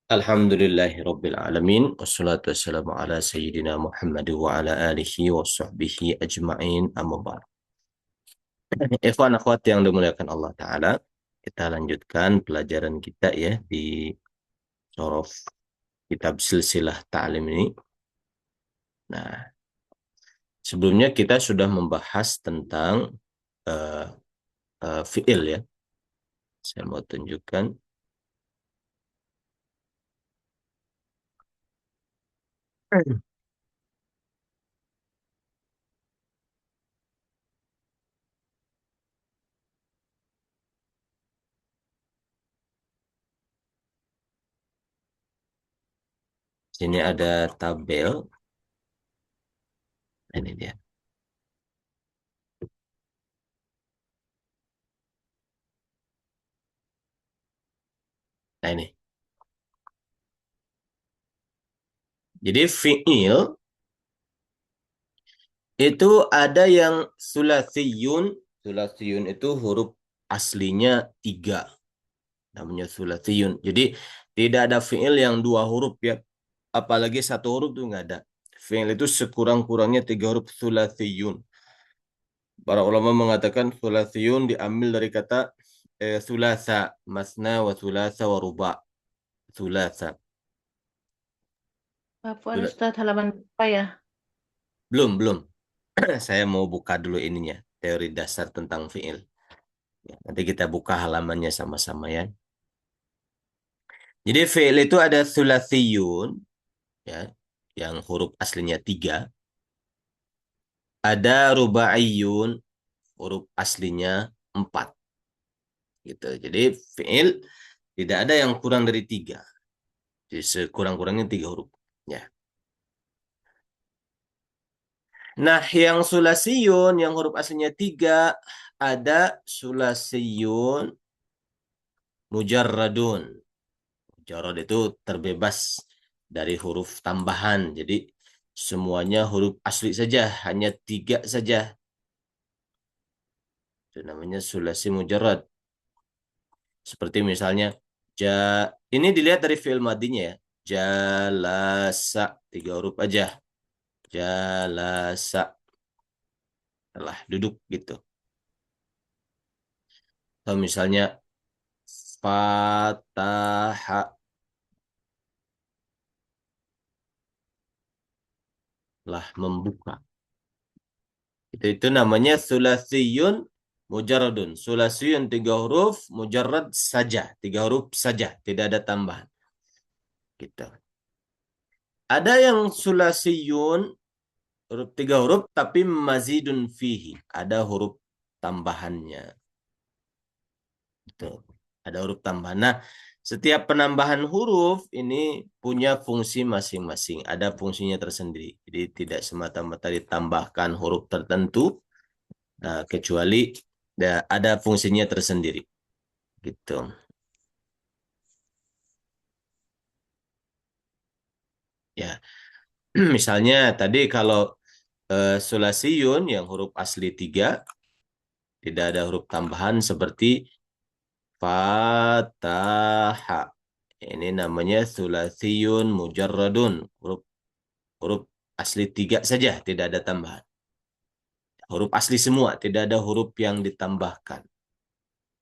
Alhamdulillahi Rabbil Alamin. Wassalatu wassalamu ala Sayyidina Muhammad wa ala alihi wa sahbihi ajma'in amma ba'd. Ikhwan akhwat yang dimuliakan Allah Ta'ala, kita lanjutkan pelajaran kita ya di sorof kitab silsilah ta'lim ini. Nah, sebelumnya kita sudah membahas tentang uh, fi'il ya. Saya mau tunjukkan. Sini ada tabel. Ini dia. Nah ini. Jadi fi'il itu ada yang sulatsiyun. Sulatsiyun itu huruf aslinya 3. Namanya sulatsiyun. Jadi tidak ada fi'il yang 2 huruf ya. Apalagi 1 huruf itu nggak ada. Fi'il itu sekurang-kurangnya 3 huruf sulatsiyun. Para ulama mengatakan sulatsiyun diambil dari kata sulasa. Masna wa sulasa wa ruba. Sulasa. Afwan Ustadz, halaman berapa ya? Belum. Saya mau buka dulu ininya. Teori dasar tentang fi'il. Ya, nanti kita buka halamannya sama-sama ya. Jadi fi'il itu ada thulathiyun, ya, yang huruf aslinya 3. Ada rubaiyun, huruf aslinya 4. Gitu. Jadi fi'il tidak ada yang kurang dari 3. Jadi sekurang-kurangnya 3 huruf. Ya. Nah, yang sulasiyun, yang huruf aslinya 3, ada sulasiyun mujarradun. Mujarrad itu terbebas dari huruf tambahan. Jadi semuanya huruf asli saja, hanya 3 saja. Itu namanya sulasi mujarrad. Seperti misalnya, ini dilihat dari fi'il madinya ya. Jalasa, 3 huruf aja. Jalasa, telah duduk gitu. Atau misalnya, fataha, telah membuka. Itu namanya sulasiyun mujarradun. Sulasiyun 3 huruf, mujarrad saja. 3 huruf saja, tidak ada tambahan. Gitu. Ada yang sulasiyun huruf 3 huruf tapi mazidun fihi. Ada huruf tambahannya. Gitu. Ada huruf tambahan. Nah, setiap penambahan huruf ini punya fungsi masing-masing. Ada fungsinya tersendiri. Jadi tidak semata-mata ditambahkan huruf tertentu. Nah, kecuali ada fungsinya tersendiri. Gitu. Ya, misalnya tadi kalau sulasiyun yang huruf asli 3, tidak ada huruf tambahan seperti fataha. Ini namanya sulasiyun mujarradun. Huruf asli 3 saja, tidak ada tambahan. Huruf asli semua, tidak ada huruf yang ditambahkan.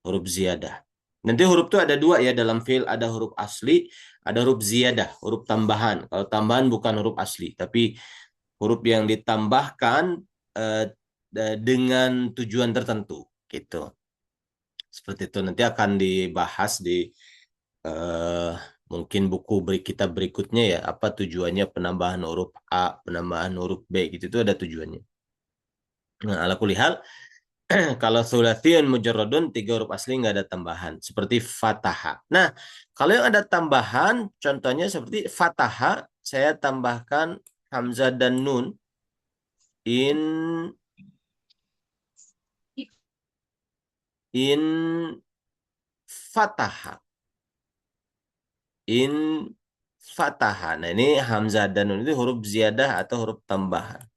Huruf ziyadah. Nanti huruf itu ada 2 ya dalam fi'il, ada huruf asli, ada huruf ziyadah, huruf tambahan. Kalau tambahan bukan huruf asli, tapi huruf yang ditambahkan eh, dengan tujuan tertentu, gitu. Seperti itu nanti akan dibahas di eh, mungkin buku kita berikutnya ya, apa tujuannya penambahan huruf A, penambahan huruf B, gitu itu ada tujuannya. Nah, ala kulihal, kalau sulasiun mujarradun 3 huruf asli nggak ada tambahan seperti fataha. Nah, kalau yang ada tambahan contohnya seperti fataha, saya tambahkan hamzah dan nun. In in fataha. In fataha. Nah, ini hamzah dan nun itu huruf ziyadah atau huruf tambahan.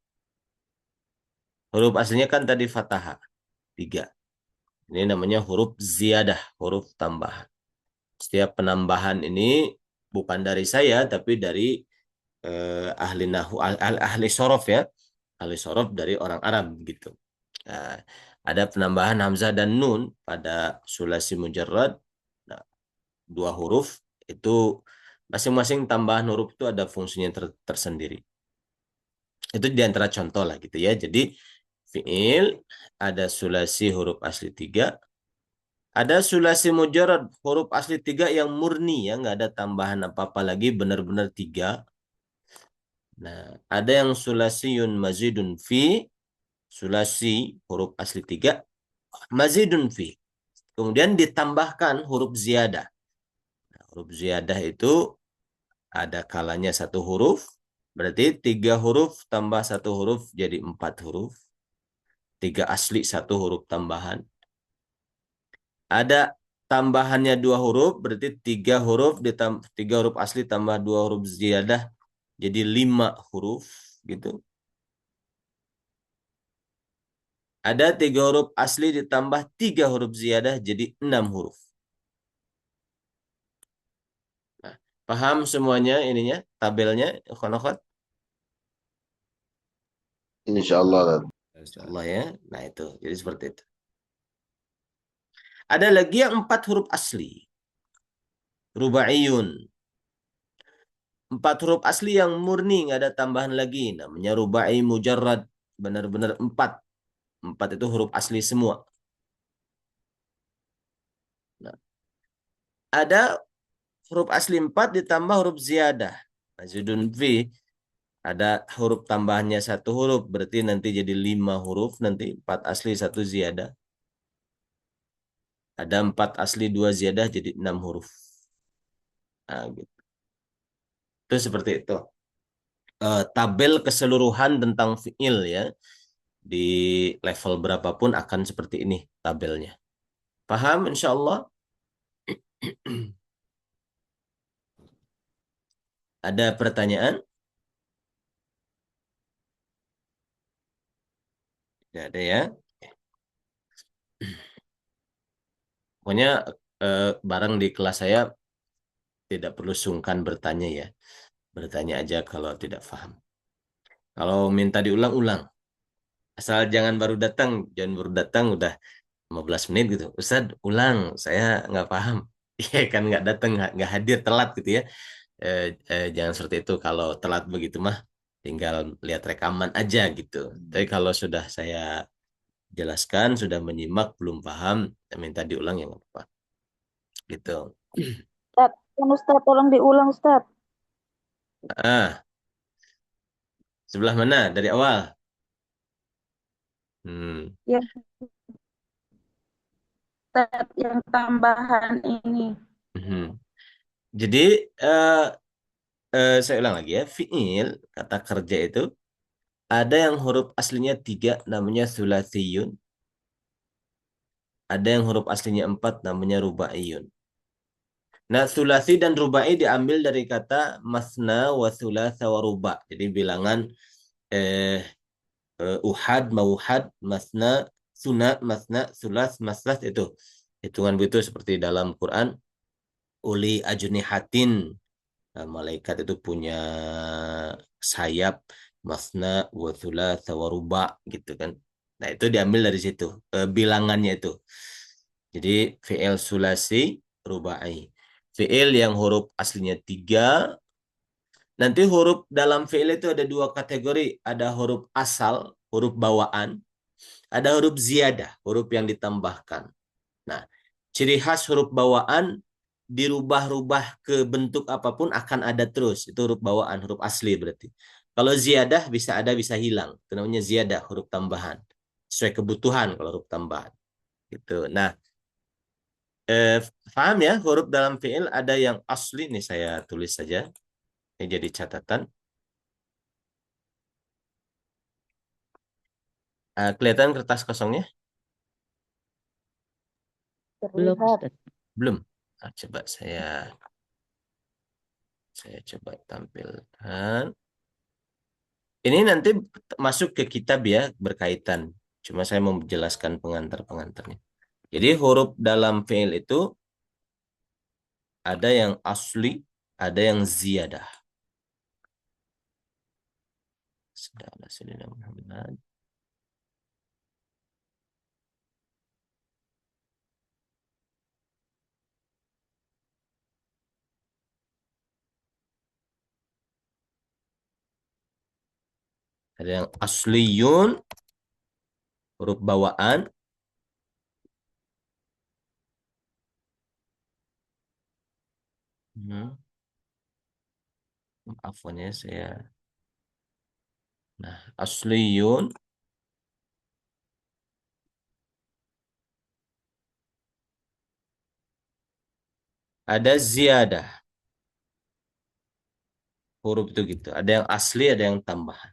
Huruf aslinya kan tadi fataha. 3. Ini namanya huruf ziyadah, huruf tambahan. Setiap penambahan ini bukan dari saya tapi dari ahli nahu ahli sorof ya, ahli sorof dari orang Arab gitu. Nah, ada penambahan hamzah dan nun pada sulasi mujarrad. Nah, dua huruf itu masing-masing tambahan huruf itu ada fungsinya tersendiri. Itu di antara contoh lah gitu ya. Jadi fiil ada sulasi huruf asli tiga, ada sulasi mujarrad huruf asli tiga yang murni ya, nggak ada tambahan apa-apa lagi, benar-benar tiga. Nah, ada yang sulasiyun mazidun fi, sulasi huruf asli tiga, mazidun fi. Kemudian ditambahkan huruf ziyadah. Nah, huruf ziyadah itu ada kalanya satu huruf, berarti tiga huruf tambah satu huruf jadi empat huruf. Tiga asli satu huruf tambahan. Ada tambahannya dua huruf, berarti tiga huruf asli tambah dua huruf ziyadah jadi lima huruf gitu. Ada tiga huruf asli ditambah tiga huruf ziyadah jadi enam huruf. Nah, paham semuanya ininya, tabelnya, ikhwan akhwat? Insyaallah. Insyaallah ya. Nah itu, jadi seperti itu. Ada lagi yang empat huruf asli. Rubaiyun. Empat huruf asli yang murni, nggak ada tambahan lagi. Namanya rubai mujarrad. Benar-benar empat. Empat itu huruf asli semua. Nah, ada huruf asli empat ditambah huruf ziyadah. Mazidun fi. Ada huruf tambahannya satu huruf. Berarti nanti jadi lima huruf. Nanti empat asli satu ziyadah. Ada empat asli dua ziyadah jadi enam huruf. Nah, gitu. Itu seperti itu. Tabel keseluruhan tentang fiil ya. Di level berapapun akan seperti ini tabelnya. Paham insya Allah? Ada pertanyaan? Tidak ada ya. Pokoknya barang di kelas saya tidak perlu sungkan bertanya ya. Bertanya aja kalau tidak paham. Kalau minta diulang-ulang. Asal jangan baru datang udah 15 menit gitu. Ustaz, ulang, saya nggak paham. Iya kan nggak datang, nggak hadir, telat gitu ya. Jangan seperti itu. Kalau telat begitu mah tinggal lihat rekaman aja gitu. Tapi kalau sudah saya jelaskan, sudah menyimak, belum paham, minta diulang ya nggak apa-apa. Gitu. Ustaz, Ustaz, tolong diulang Ustaz. Ah, sebelah mana? Dari awal. Hmm. Ya Ustaz, yang tambahan ini. Mhm. Jadi eh, saya ulang lagi ya. Fiil kata kerja itu ada yang huruf aslinya tiga, namanya sulasiyun. Ada yang huruf aslinya empat, namanya rubaiyun. Nah, sulasi dan rubai diambil dari kata masna wa sulasa wa ruba. Jadi bilangan eh, uhad, mauhad, masna, sunat, masna, sulas, maslas itu. Hitungan begitu seperti dalam Quran. Uli ajnihatin. Nah, malaikat itu punya sayap, masna, wa sulasa wa ruba gitu kan. Nah, itu diambil dari situ. Bilangannya itu. Jadi fi'il sulasi rubai. Fi'il yang huruf aslinya tiga. Nanti huruf dalam fi'il itu ada dua kategori. Ada huruf asal, huruf bawaan. Ada huruf ziyadah, huruf yang ditambahkan. Nah, ciri khas huruf bawaan dirubah-rubah ke bentuk apapun akan ada terus. Itu huruf bawaan, huruf asli berarti. Kalau ziyadah bisa ada, bisa hilang. Itu namanya ziyadah, huruf tambahan. Sesuai kebutuhan kalau huruf tambahan. Gitu. Nah, paham ya, huruf dalam fi'il ada yang asli, nih saya tulis saja. Ini jadi catatan. Kelihatan kertas kosongnya? Belum, Terlihat. Ustaz. Belum. Coba saya coba tampilkan. Ini nanti masuk ke kitab ya, berkaitan. Cuma saya mau menjelaskan pengantar-pengantarnya. Jadi huruf dalam fi'il itu ada yang asli, ada yang ziyadah. Ada yang asliyun, huruf bawaan. Afwan ya saya. Nah, asliyun ada ziyadah. Huruf itu gitu. Ada yang asli, ada yang tambahan.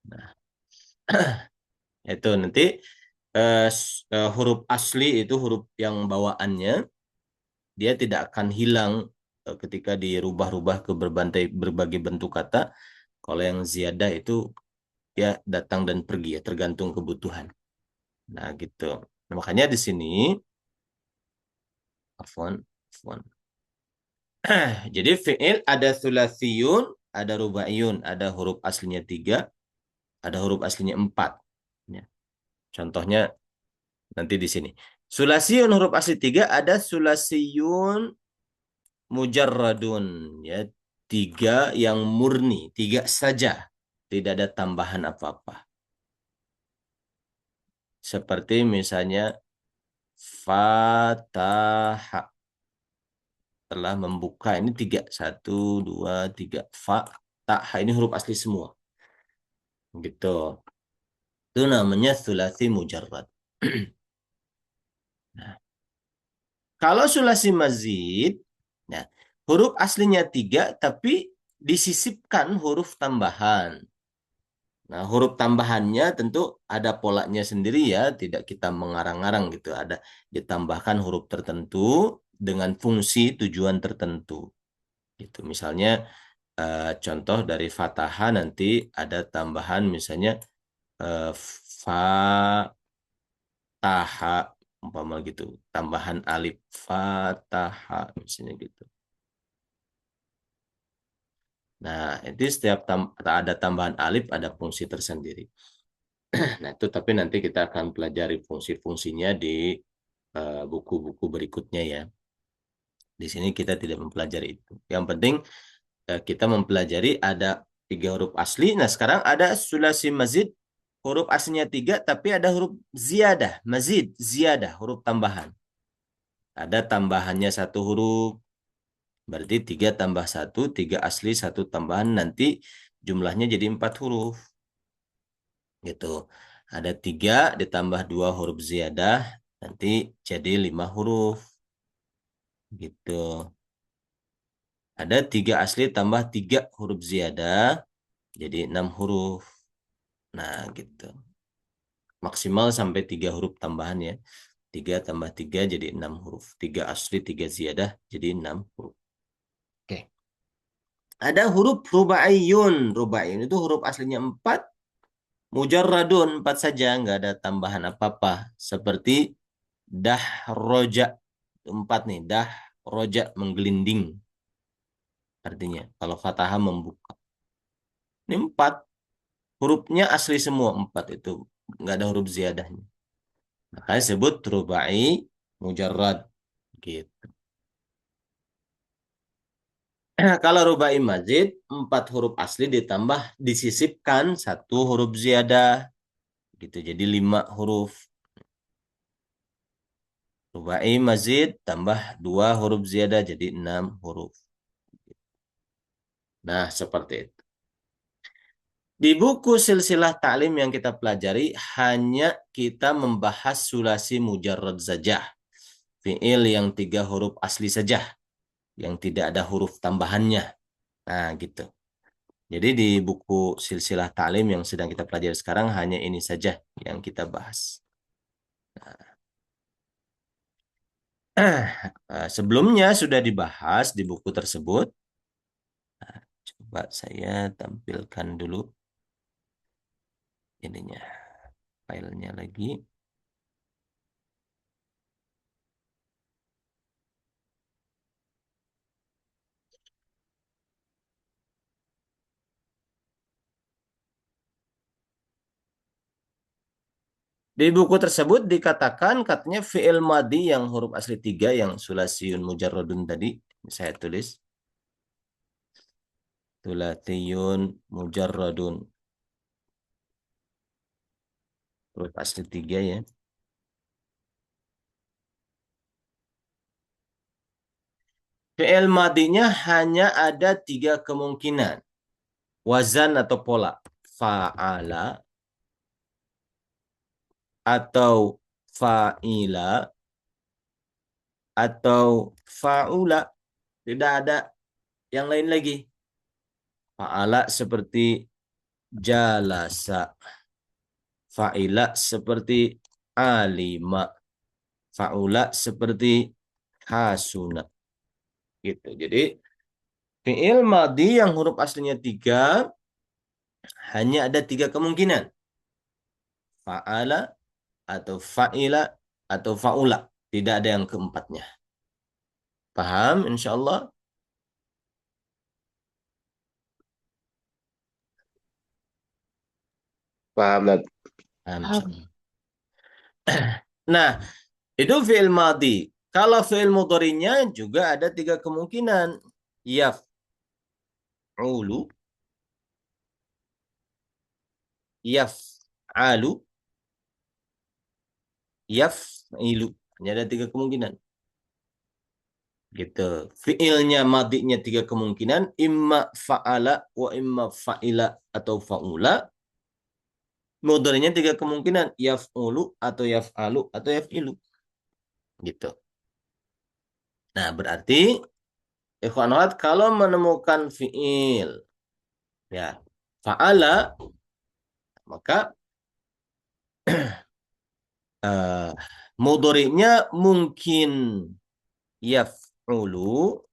Nah, itu nanti huruf asli itu huruf yang bawaannya dia tidak akan hilang ketika dirubah-rubah ke berbagai bentuk kata. Kalau yang ziyadah itu ya datang dan pergi ya tergantung kebutuhan. Nah, gitu. Nah, makanya di sini afwan, afwan. Jadi fi'il ada sulasiyun, ada rubaiyun, ada huruf aslinya 3, ada huruf aslinya 4. Ya. Contohnya nanti di sini. Sulasiyun huruf asli 3 ada sulasiyun mujarradun. Ya, 3 yang murni, 3 saja. Tidak ada tambahan apa-apa. Seperti misalnya fataha. Telah membuka. Ini 3. 1, 2, 3. Fataha. Ini huruf asli semua. Gitu. Itu namanya sulasi mujarrad. Nah, kalau sulasi mazid, nah, huruf aslinya 3, tapi disisipkan huruf tambahan. Nah, huruf tambahannya tentu ada polanya sendiri ya, tidak kita mengarang-arang gitu. Ada ditambahkan huruf tertentu dengan fungsi tujuan tertentu. Gitu. Misalnya contoh dari Fatahah nanti ada tambahan misalnya fa taha umpama gitu tambahan alif fataha misalnya gitu. Nah, itu setiap ada tambahan alif ada fungsi tersendiri. Nah, itu tapi nanti kita akan pelajari fungsi-fungsinya di buku-buku berikutnya ya. Di sini kita tidak mempelajari itu. Yang penting kita mempelajari ada 3 huruf asli. Nah, sekarang ada sulasi mazid, huruf aslinya 3 tapi ada huruf ziyadah, mazid, ziyadah, huruf tambahan. Ada tambahannya 1 huruf, berarti 3 tambah 1, 3 asli, 1 tambahan, nanti jumlahnya jadi 4 huruf. Gitu. Ada 3 ditambah 2 huruf ziyadah, nanti jadi 5 huruf. Gitu. Ada 3 asli tambah 3 huruf ziyadah, jadi 6 huruf. Nah, gitu. Maksimal sampai 3 huruf tambahan ya. 3 tambah 3 jadi 6 huruf. 3 asli, 3 ziyadah jadi 6 huruf. Oke. Ada huruf rubaiyun. Rubaiyun itu huruf aslinya 4. Mujarradun 4 saja. Nggak ada tambahan apa-apa. Seperti dah roja. 4 nih. Dah roja menggelinding. Artinya kalau fathah membuka. Ini 4. Hurufnya asli semua 4 itu. Nggak ada huruf ziyadahnya. Makanya disebut rubai mujarrad. Gitu. Kalau rubai mazid, 4 huruf asli ditambah disisipkan 1 huruf ziyadah. Gitu. Jadi 5 huruf. Rubai mazid tambah 2 huruf ziyadah jadi 6 huruf. Nah, seperti itu. Di buku silsilah ta'lim yang kita pelajari, hanya kita membahas sulasi mujarrad saja. Fi'il yang 3 huruf asli saja. Yang tidak ada huruf tambahannya. Nah, gitu. Jadi di buku silsilah ta'lim yang sedang kita pelajari sekarang hanya ini saja yang kita bahas. Sebelumnya sudah dibahas di buku tersebut. Nah, coba saya tampilkan dulu ininya, filenya lagi. Di buku tersebut dikatakan katanya fi'il madi yang huruf asli 3 yang sulasiyun mujarradun tadi. Saya tulis. Sulasiyun mujarradun. Huruf asli 3 ya. Fi'il madinya hanya ada 3 kemungkinan. Wazan atau pola. Fa'ala atau fa'ila atau fa'ula. Tidak ada yang lain lagi. Fa'ala seperti jalasa. Fa'ila seperti alima. Fa'ula seperti hasuna. Gitu. Jadi fi'il madi yang huruf aslinya 3 hanya ada 3 kemungkinan. Fa'ala atau fa'ila atau fa'ula. Tidak ada yang keempatnya. Paham insyaallah? Paham Ustaz. Paham Paham. insyaallah. Nah, itu fi'il madi. Kalau fi'il mudhari'nya juga ada 3 kemungkinan. Yaf'ulu, yaf'alu, yaf'ilu. Hanya ada 3 kemungkinan. Gitu. Fi'ilnya madinya 3 kemungkinan. Imma fa'ala wa imma fa'ila atau fa'ula. Mudhari'nya 3 kemungkinan. Yaf'ulu atau yaf'alu atau yaf'ilu. Gitu. Nah, berarti ikhwan akhwat kalau menemukan fi'il ya fa'ala maka uh, mudhari'nya mungkin yaf'ulu,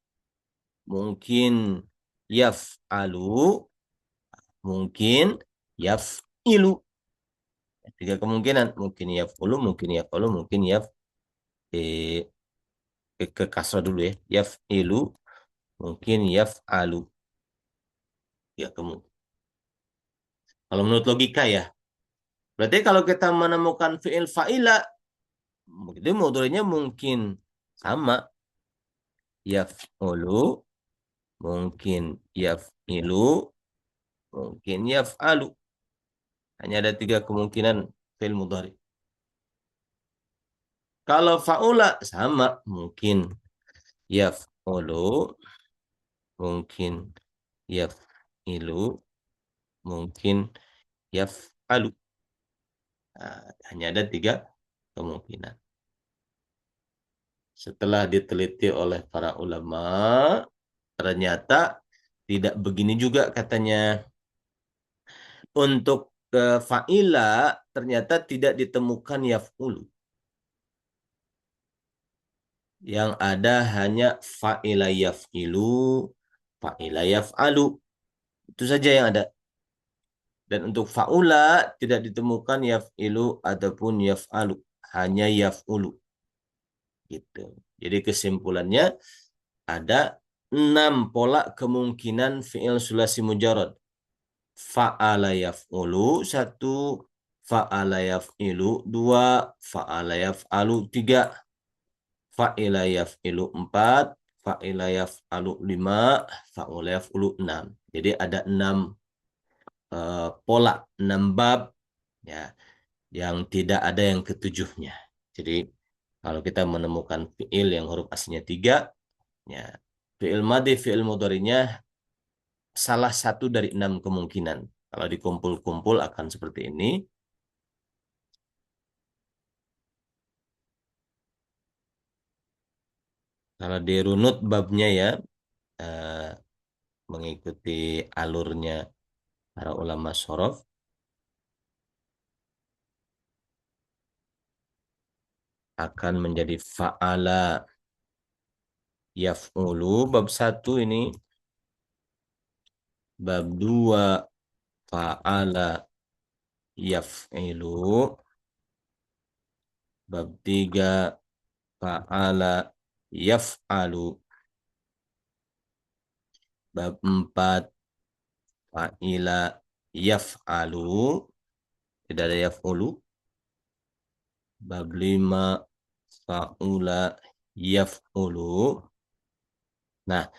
mungkin yaf'alu, mungkin yaf'ilu. 3 kemungkinan, mungkin yaf'ulu, mungkin yaf'alu, mungkin eh, ke kasrah dulu ya. Yaf'ilu, mungkin yaf'alu. Ya, kemungkinan. Kalau menurut logika ya. Berarti kalau kita menemukan fi'il fa'ila, itu mudhari'nya mungkin sama. Yaf'ulu, mungkin yaf'ilu, mungkin yaf'alu. Hanya ada 3 kemungkinan fi'il mudhari'. Kalau fa'ula sama, mungkin yaf'ulu, mungkin yaf'ilu, mungkin yaf'alu. Nah, hanya ada 3 kemungkinan. Setelah diteliti oleh para ulama, ternyata tidak begini juga katanya. Untuk fa'ila ternyata tidak ditemukan yaf'ulu. Yang ada hanya fa'ila yaf'ilu, fa'ila yaf'alu. Itu saja yang ada. Dan untuk fa'ula tidak ditemukan yaf'ilu ataupun yaf'alu. Hanya yaf'ulu. Gitu. Jadi kesimpulannya ada 6 pola kemungkinan fi'il sulasi mujarad. Fa'ala yaf'ulu 1, fa'ala yaf'ilu 2, fa'ala yaf'alu 3, fa'ila yaf'ilu 4, fa'ila yaf'alu 5, fa'ula yaf'ulu 6. Jadi ada 6 pola, 6 bab ya yang tidak ada yang ketujuhnya. Jadi kalau kita menemukan fi'il yang huruf aslinya 3 ya fi'il madhi, fi'il mudhari'nya salah satu dari 6 kemungkinan. Kalau dikumpul-kumpul akan seperti ini. Kalau dirunut babnya ya, eh, mengikuti alurnya para ulama sorof, akan menjadi fa'ala yaf'ulu bab 1 ini, bab 2 fa'ala yaf'ilu, bab 3 fa'ala yaf'alu, bab 4 fa'ila yaf'alu, tidak ada yaf'ulu, bab 5 fa'ula yaf'ulu. Nah,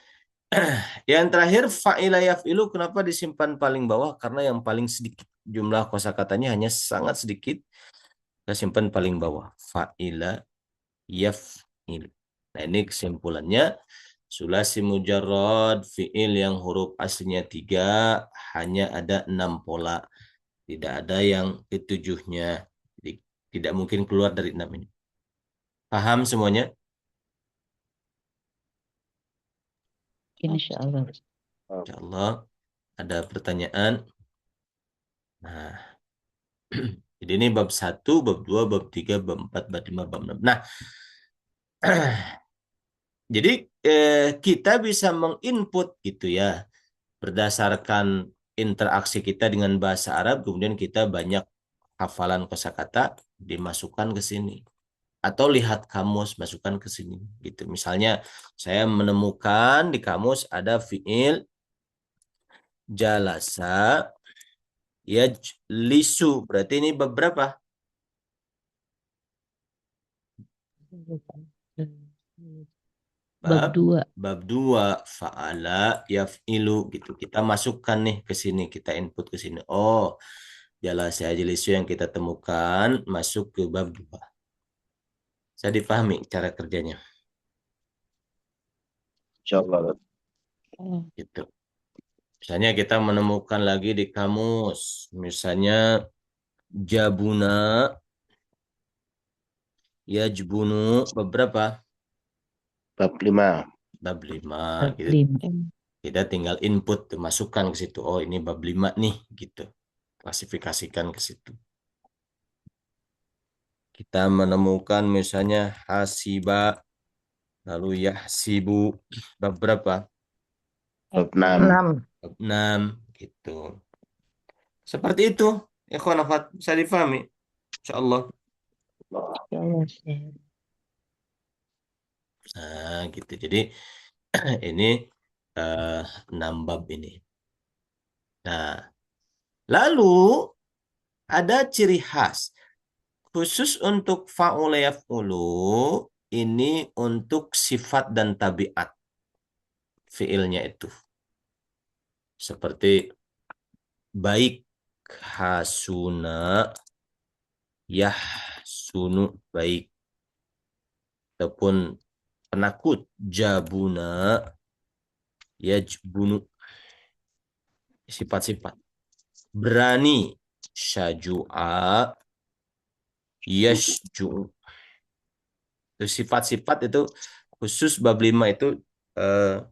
yang terakhir fa'ila yaf'ilu kenapa disimpan paling bawah? Karena yang paling sedikit jumlah kosakatanya hanya sangat sedikit. Kita simpan paling bawah. Fa'ila yaf'ilu. Nah, ini kesimpulannya. Sulasi mujarrad fi'il yang huruf aslinya 3 hanya ada 6 pola. Tidak ada yang ketujuhnya. Jadi, tidak mungkin keluar dari 6 ini. Paham semuanya? Insya Allah. Insya Allah. Ada pertanyaan? Nah, jadi ini bab 1, bab 2, bab 3, bab 4, bab 5, bab 6. Nah, jadi kita bisa menginput gitu ya. Berdasarkan interaksi kita dengan bahasa Arab, kemudian kita banyak hafalan kosakata dimasukkan ke sini. Atau lihat kamus, masukkan ke sini. Gitu. Misalnya, saya menemukan di kamus ada fiil jalasa yajlisu. Berarti ini bab berapa? Bab 2. Bab 2 fa'ala yaf'ilu gitu. Kita masukkan nih ke sini, kita input ke sini. Oh, jalasa yajlisu yang kita temukan masuk ke bab 2. Saya dipahami cara kerjanya. Insyaallah. Gitu. Misalnya kita menemukan lagi di kamus, misalnya jabuna, yajbunu, beberapa Bab 5. bab 5 Bab gitu. 5. Kita tinggal input, masukkan ke situ. Oh, ini bab 5 nih gitu. Klasifikasikan ke situ. Kita menemukan misalnya hasiba, lalu yahsibu, bab berapa? Bab 6. 6. Bab 6 gitu. Seperti itu. Ikhwan akhwat, bisa difahami? Insyaallah. Ya Allah, Ustaz. Nah, gitu. Jadi ini eh, 6 bab ini. Nah, lalu ada ciri khas khusus untuk fa'ula yaf'ulu ini untuk sifat dan tabiat fiilnya itu. Seperti baik, hasuna, yahsunu, baik. Ataupun penakut, jabuna, yajbunu, sifat-sifat. Berani, syaju'a, yashju'u. Itu sifat-sifat itu khusus bab 5 itu eh,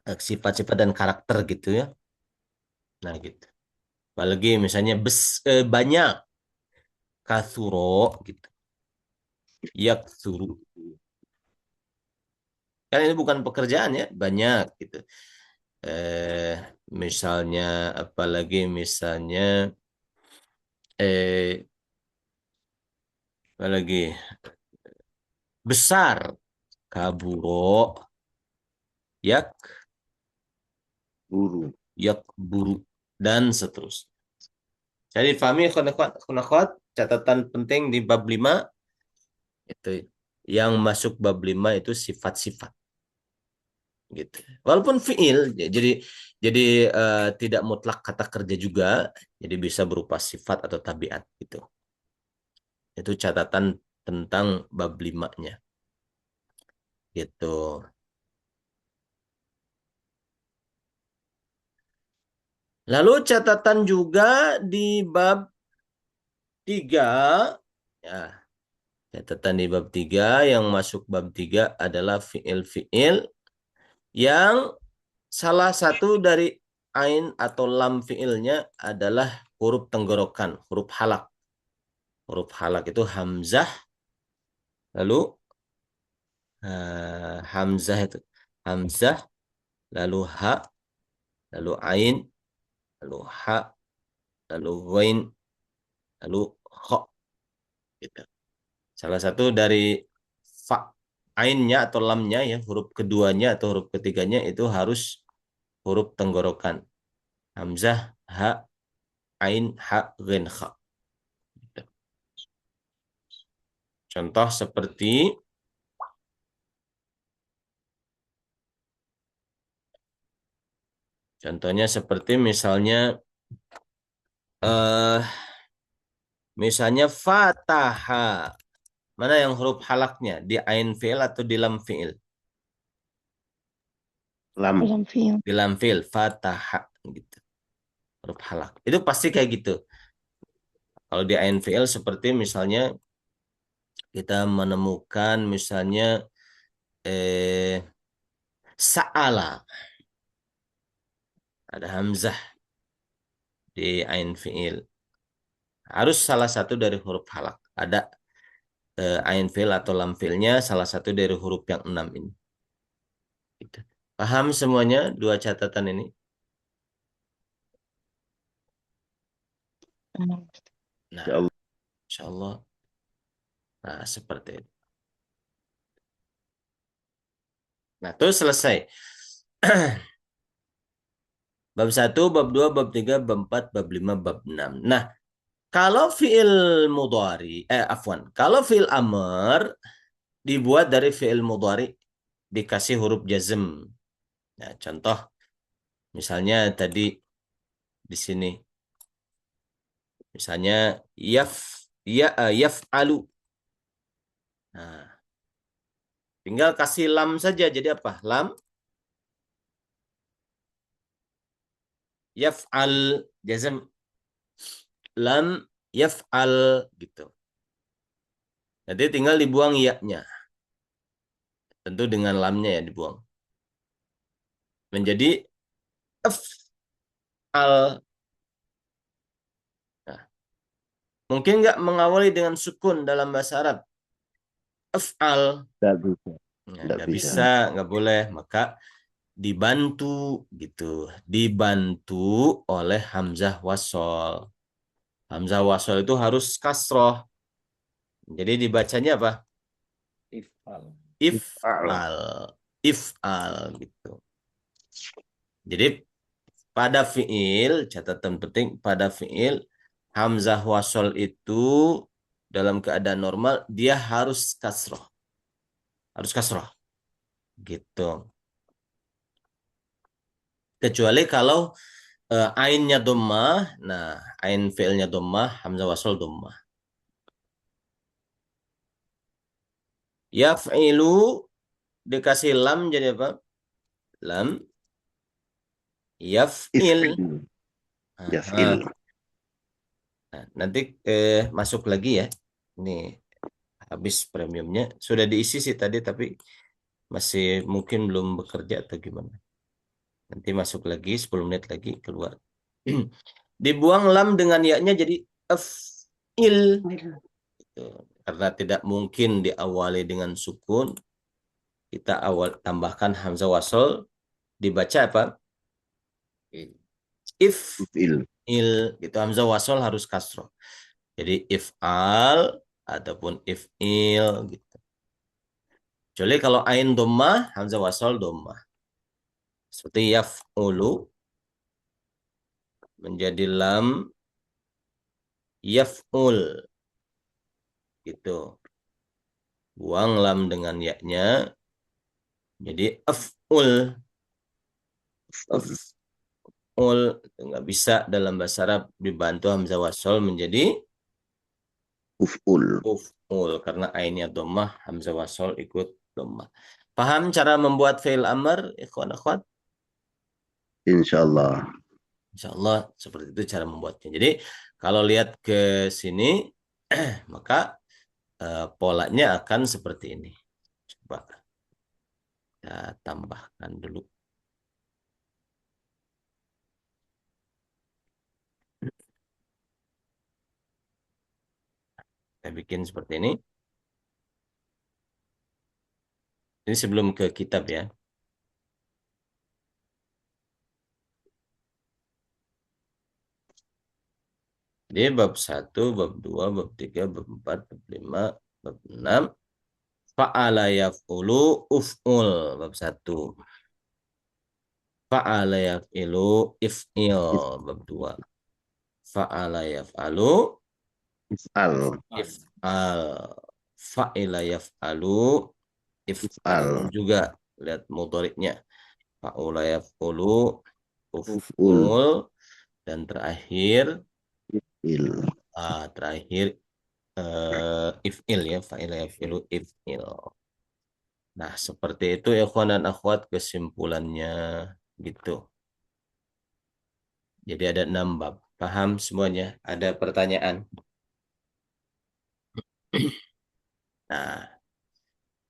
sifat-sifat dan karakter gitu ya. Nah gitu. Apalagi misalnya banyak, kathuro gitu. Yakthuru. Kan ini bukan pekerjaan ya, banyak gitu. Eh misalnya apalagi misalnya eh apalagi besar, kaburo, yak Guru. yakburu dan seterusnya. Jadi pahami akhwat, catatan penting di bab 5 itu yang masuk bab 5 itu sifat-sifat gitu. Walaupun fiil jadi tidak mutlak kata kerja juga, jadi bisa berupa sifat atau tabiat gitu. Itu catatan tentang bab 5-nya. Gitu. Lalu catatan juga di bab 3 ya, catatan di bab 3 yang masuk bab 3 adalah fiil-fiil yang salah satu dari ain atau lam fiilnya adalah huruf tenggorokan, huruf halak. Huruf halak itu hamzah, lalu hamzah itu hamzah, lalu ha, lalu ain, lalu ha, lalu ghain, lalu kha. Gitu. Salah satu dari fa ainnya atau lamnya ya, huruf keduanya atau huruf ketiganya itu harus huruf tenggorokan. Hamzah, ha, ain, ha, ghain, kha. Gitu. Contoh seperti misalnya eh fataha. Mana yang huruf halaknya? Di ain fi'il atau di lam fi'il? Lam. Dalam film. Di lam fi'il, fataha gitu. Huruf halak. Itu pasti kayak gitu. Kalau di ain fi'il seperti misalnya kita menemukan misalnya sa'ala. Ada hamzah di ain fi'il. Harus salah satu dari huruf halak. Ada ain fi'il atau lam fi'ilnya salah satu dari huruf yang 6 ini. Gitu. Paham semuanya dua catatan ini? Nah, Ya Allah. insya Allah. Nah, seperti itu. Nah, itu selesai. Bab 1, bab 2, bab 3, bab 4, bab 5, bab 6. Nah, kalau fi'il mudhari, afwan, kalau fi'il amr dibuat dari fi'il mudhari dikasih huruf jazm. Nah, contoh misalnya tadi di sini. Misalnya yaf'alu. Nah, tinggal kasih lam saja. Jadi apa? Lam yaf'al jazm, lam yaf'al gitu. Nanti tinggal dibuang ya-nya. Tentu dengan lamnya ya dibuang. Menjadi af'al. Nah, mungkin nggak mengawali dengan sukun dalam bahasa Arab. Af'al. Tidak bisa. Nah, Tidak nggak bisa. bisa, nggak boleh. Maka dibantu gitu. Dibantu oleh hamzah wasol. Hamzah wasol itu harus kasroh. Jadi dibacanya apa? Ifal. If'al. If'al. If'al gitu. Jadi pada fi'il, catatan penting, pada fi'il hamzah wasol itu dalam keadaan normal dia harus kasroh. Harus kasroh. Gitu. Kecuali kalau ainnya dhammah, nah ain fi'ilnya dhammah, hamzah wasol dhammah. Yaf'ilu dikasih lam jadi apa? Lam yaf'il. If'il. Yaf'il. Aha. Nah, nanti masuk lagi ya. Ini habis premiumnya. Sudah diisi sih tadi tapi masih mungkin belum bekerja atau gimana. Nanti masuk lagi 10 menit lagi keluar. Dibuang lam dengan ya-nya jadi af'il. Gitu. Karena tidak mungkin diawali dengan sukun, kita awal tambahkan hamzah wasol, dibaca apa? If If'il. gitu, hamzah wasol harus kasroh. Jadi if'al ataupun if'il gitu. Kecuali kalau ain dhammah, hamzah wasol dhammah. Seperti yaf'ulu menjadi lam yaf'ul gitu. Buang lam dengan ya-nya jadi af'ul. Af'ul nggak bisa dalam bahasa Arab dibantu hamzah wasol menjadi Uf'ul. uf'ul karena ainnya dhammah, hamzah wasol ikut dhammah. Paham cara membuat fi'il amr, ikhwan akhwat? Insyaallah. Insyaallah seperti itu cara membuatnya. Jadi kalau lihat ke sini maka polanya akan seperti ini. Coba kita tambahkan dulu. Saya bikin seperti ini. Ini sebelum ke kitab ya. Jadi bab 1, bab 2, bab 3, bab 4, bab 5, bab 6. Fa'ala yaf'ulu uf'ul. Bab 1. Fa'ala yaf'ilu if'il. Bab 2. Fa'ala yaf'alu If'al. if'al. Fa'ila yaf'alu, if'al If'al. juga. Lihat mudhari'nya. Fa'ula yaf'ulu, Uf'ul. uf'ul, dan terakhir Il. terakhir if'il ya, fa'ila yaf'ilu if'il. Nah, seperti itu ya ikhwan dan akhwat kesimpulannya gitu. Jadi ada 6 bab. Paham semuanya? Ada pertanyaan? Nah,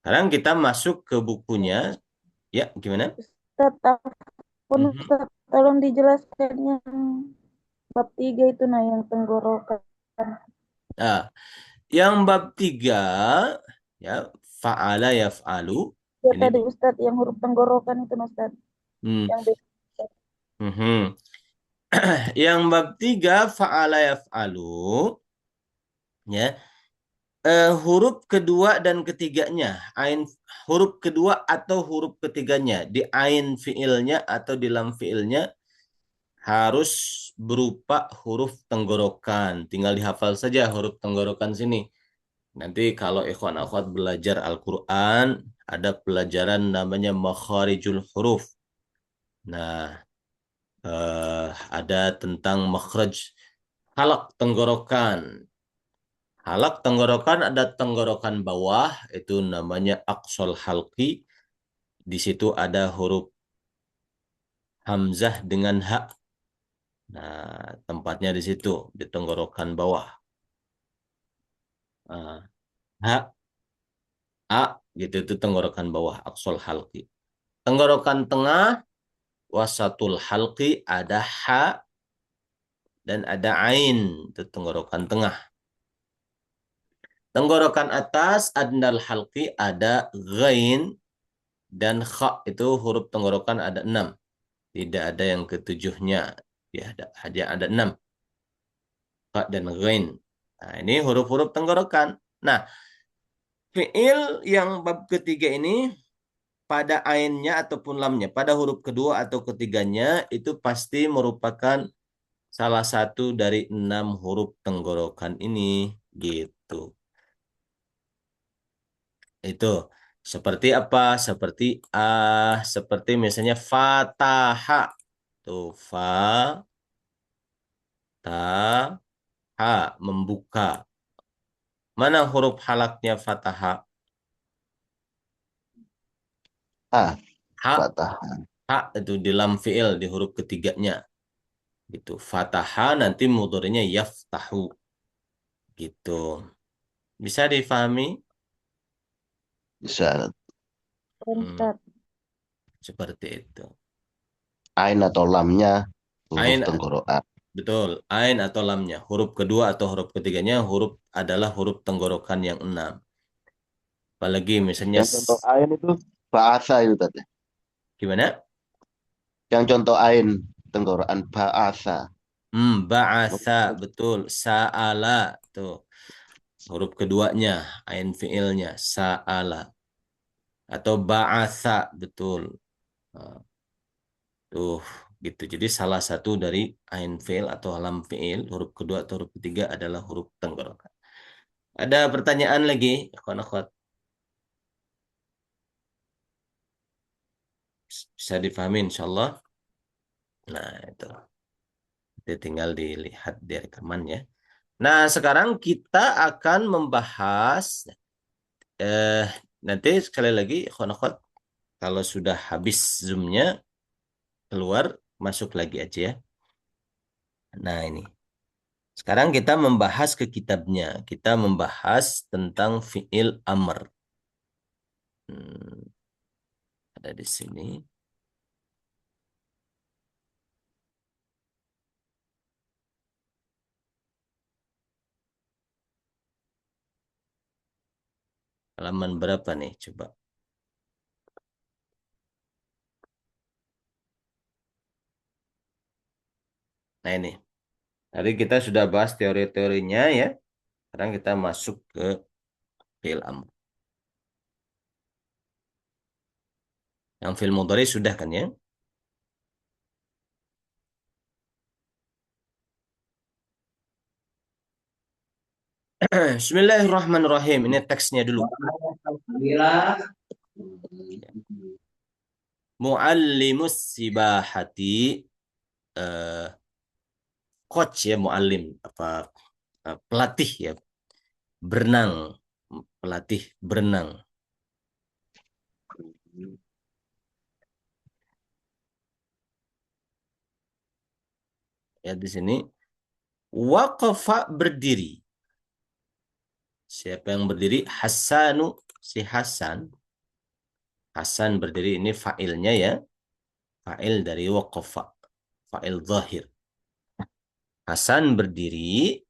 sekarang kita masuk ke bukunya. Ya, gimana? Ustaz, Mhm. Ustaz, tolong dijelaskan yang bab 3 itu nah yang tenggorokan. Nah, yang bab 3 ya, fa'ala yaf'alu. Ya Ini tadi Ustaz yang huruf tenggorokan itu nah, Ustaz. hmm, Yang beda. mhm. Yang bab 3 fa'ala yaf'alu ya. Huruf kedua dan ketiganya, huruf kedua atau huruf ketiganya di ain fiilnya atau di lam fiilnya harus berupa huruf tenggorokan. Tinggal dihafal saja huruf tenggorokan sini. Nanti kalau ikhwan akhwat belajar Al-Quran, ada pelajaran namanya makharijul huruf. Nah, ada tentang makhraj halak tenggorokan. Halak tenggorokan ada tenggorokan bawah, itu namanya aqsal halqi. Di situ ada huruf hamzah dengan ha. Nah, tempatnya di situ, di tenggorokan bawah. Ha, a, gitu itu tenggorokan bawah, aqsal halqi. Tenggorokan tengah, wasatul halqi, ada ha dan ada ain, itu tenggorokan tengah. Tenggorokan atas, adnal halqi, ada ghain dan kha, itu huruf tenggorokan ada 6. Tidak ada yang ketujuhnya. Ya, hanya ada 6. Kha dan ghain. Nah, ini huruf-huruf tenggorokan. Nah, fiil yang bab ketiga ini pada ainnya ataupun lamnya, pada huruf kedua atau ketiganya itu pasti merupakan salah satu dari 6 huruf tenggorokan ini. Gitu. Itu. Seperti apa? Seperti seperti misalnya fataha. Tuh, fa, ta, ha, membuka. Mana huruf halaknya fataha? Ah, Ha, patah. ha itu di lam fi'il di huruf ketiganya. Gitu. Fataha nanti mudhari'nya yaftahu. Gitu. Bisa difahami? Bisa Hmm, Ustaz. seperti itu. ain atau lamnya huruf Ain, tenggorokan. betul. Ain atau lamnya. Huruf kedua atau huruf ketiganya huruf adalah huruf tenggorokan yang 6. Apalagi misalnya Yang contoh ain itu bahasa itu tadi. gimana? Yang contoh ain tenggorokan bahasa. Ba'atha, betul. Sa'ala, tuh. Huruf keduanya, ain fiilnya, sa'ala. Atau ba'atha, betul. Nah, tuh, gitu. Jadi salah satu dari ain fiil atau lam fiil, huruf kedua atau huruf ketiga adalah huruf tenggorokan. Ada pertanyaan lagi, akhwan-akhwat? Bisa difahami insyaallah. Nah, itu. Jadi tinggal dilihat di rekaman ya. Nah, sekarang kita akan membahas eh nanti sekali lagi akhwan-akhwat kalau sudah habis Zoom-nya keluar masuk lagi aja ya. Nah, ini. Sekarang kita membahas ke kitabnya. Kita membahas tentang fiil amr. Hmm, ada di sini. Halaman berapa nih? Coba. Nah, ini. Tadi kita sudah bahas teori-teorinya ya. Sekarang kita masuk ke fiil amr. Yang fiil mudhari sudah kan ya? Bismillahirrahmanirrahim. Ini teksnya dulu. Muallimus sibahati, eh, coach ya, muallim apa, pelatih ya, berenang, pelatih berenang. Ya di sini waqafa berdiri. Siapa yang berdiri? Hasanu, si Hasan. Hasan berdiri, ini fa'ilnya ya. Fa'il dari waqafa. Fa'il zahir. Hasan berdiri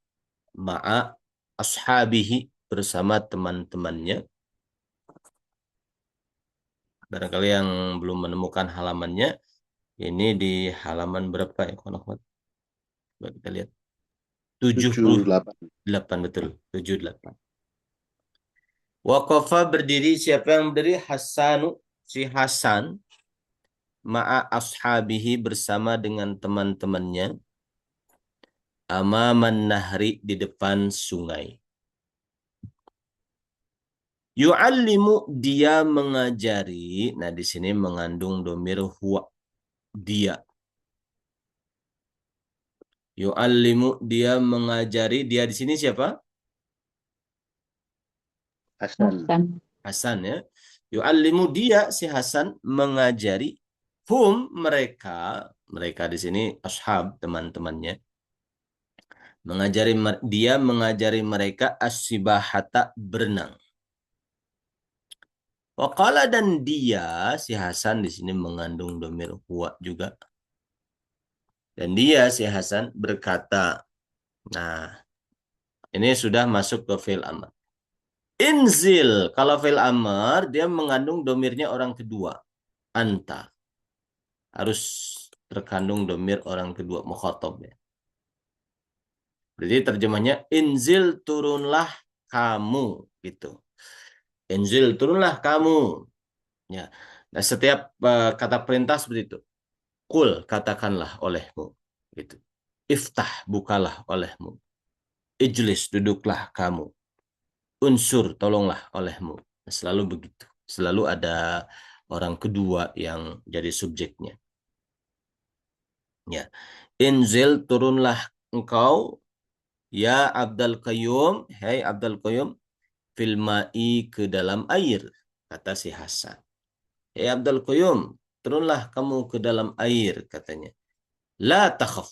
ma'a ashabihi, bersama teman-temannya. Barangkali yang belum menemukan halamannya, ini di halaman berapa ya, kawan Ahmad? Coba kita lihat. 78. 78, betul. 78. Waqafa berdiri, siapa yang berdiri? Hasanu, si Hasan, ma'a ashabihi, bersama dengan teman-temannya, amaman nahri, di depan sungai. Yu'allimu, dia mengajari. Nah, di sini mengandung domir huwa, dia. Yu'allimu, dia mengajari. Dia di sini siapa? Hasan. Hasan. Hasan ya. Yu'allimu, dia si Hasan mengajari. Hum, mereka. Mereka di sini ashab, teman-temannya. Dia mengajari mereka as-sibahata, berenang. Waqala, dan dia si Hasan di sini mengandung domir huwa juga. Dan dia si Hasan berkata. Nah, ini sudah masuk ke fi'il amr. Inzil, kalau fi'il amr dia mengandung domirnya orang kedua. Anta, harus terkandung domir orang kedua, mukhatab ya. Jadi terjemahnya inzil, turunlah kamu gitu. Inzil, turunlah kamu. Ya. Nah, setiap kata perintah seperti itu. Kul, katakanlah olehmu. Gitu. Iftah, bukalah olehmu. Ijlis, duduklah kamu. Unsur, tolonglah olehmu. Selalu begitu. Selalu ada orang kedua yang jadi subjeknya. Ya. Inzil, turunlah engkau, ya Abdul Qayyum, hai Abdul Qayyum, fil ma'i, ke dalam air, kata si Hasan. Hai Abdul Qayyum, turunlah kamu ke dalam air, katanya. La takhaf,